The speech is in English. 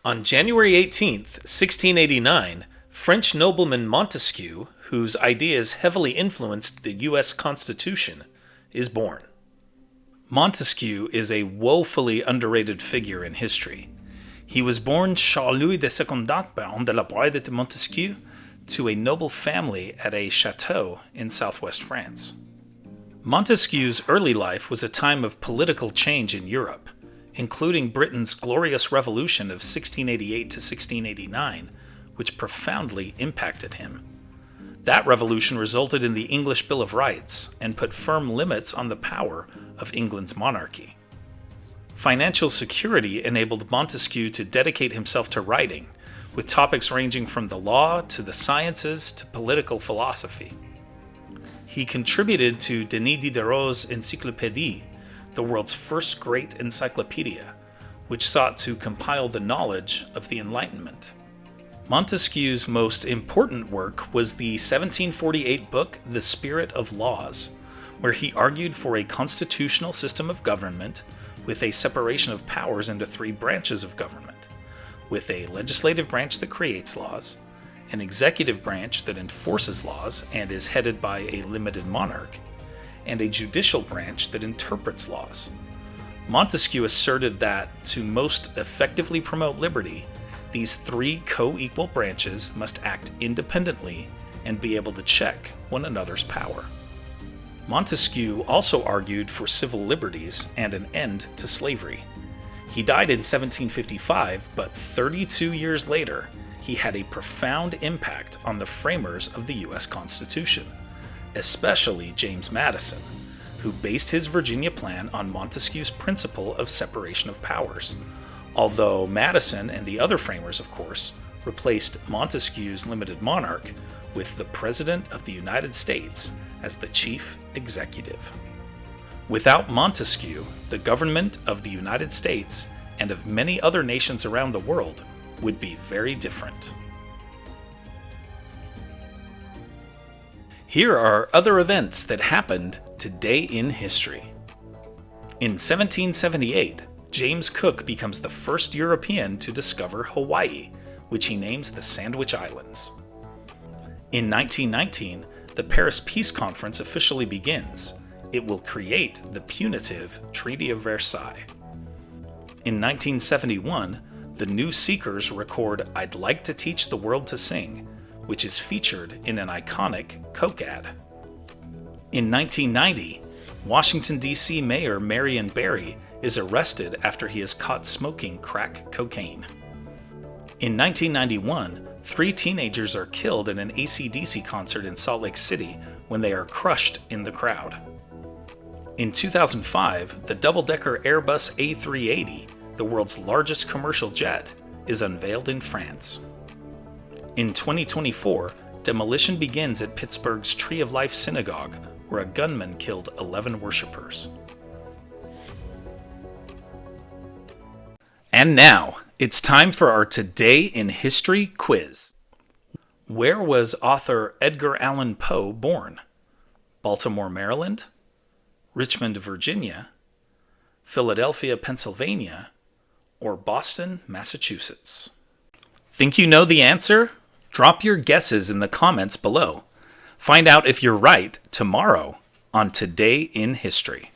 On January 18th, 1689, French nobleman Montesquieu, whose ideas heavily influenced the U.S. Constitution, is born. Montesquieu is a woefully underrated figure in history. He was born Charles-Louis de Secondat Baron de la Bride de Montesquieu to a noble family at a chateau in southwest France. Montesquieu's early life was a time of political change in Europe, including Britain's Glorious Revolution of 1688 to 1689, which profoundly impacted him. That revolution resulted in the English Bill of Rights and put firm limits on the power of England's monarchy. Financial security enabled Montesquieu to dedicate himself to writing, with topics ranging from the law to the sciences to political philosophy. He contributed to Denis Diderot's Encyclopédie, the world's first great encyclopedia, which sought to compile the knowledge of the Enlightenment. Montesquieu's most important work was the 1748 book The Spirit of Laws, where he argued for a constitutional system of government with a separation of powers into three branches of government, with a legislative branch that creates laws, an executive branch that enforces laws and is headed by a limited monarch, and a judicial branch that interprets laws. Montesquieu asserted that, to most effectively promote liberty, these three co-equal branches must act independently and be able to check one another's power. Montesquieu also argued for civil liberties and an end to slavery. He died in 1755, but 32 years later, he had a profound impact on the framers of the U.S. Constitution, especially James Madison, who based his Virginia plan on Montesquieu's principle of separation of powers, although Madison and the other framers, of course, replaced Montesquieu's limited monarch with the President of the United States as the chief executive. Without Montesquieu, the government of the United States and of many other nations around the world would be very different. Here are other events that happened today in history. In 1778, James Cook becomes the first European to discover Hawaii, which he names the Sandwich Islands. In 1919, the Paris Peace Conference officially begins. It will create the punitive Treaty of Versailles. In 1971, the New Seekers record I'd Like to Teach the World to Sing, which is featured in an iconic Coke ad. In 1990, Washington, D.C. Mayor Marion Barry is arrested after he is caught smoking crack cocaine. In 1991, 3 teenagers are killed at an AC/DC concert in Salt Lake City when they are crushed in the crowd. In 2005, the double-decker Airbus A380, the world's largest commercial jet, is unveiled in France. In 2024, demolition begins at Pittsburgh's Tree of Life Synagogue, where a gunman killed 11 worshippers. And now, it's time for our Today in History quiz. Where was author Edgar Allan Poe born? Baltimore, Maryland? Richmond, Virginia? Philadelphia, Pennsylvania? Or Boston, Massachusetts? Think you know the answer? Drop your guesses in the comments below. Find out if you're right tomorrow on Today in History.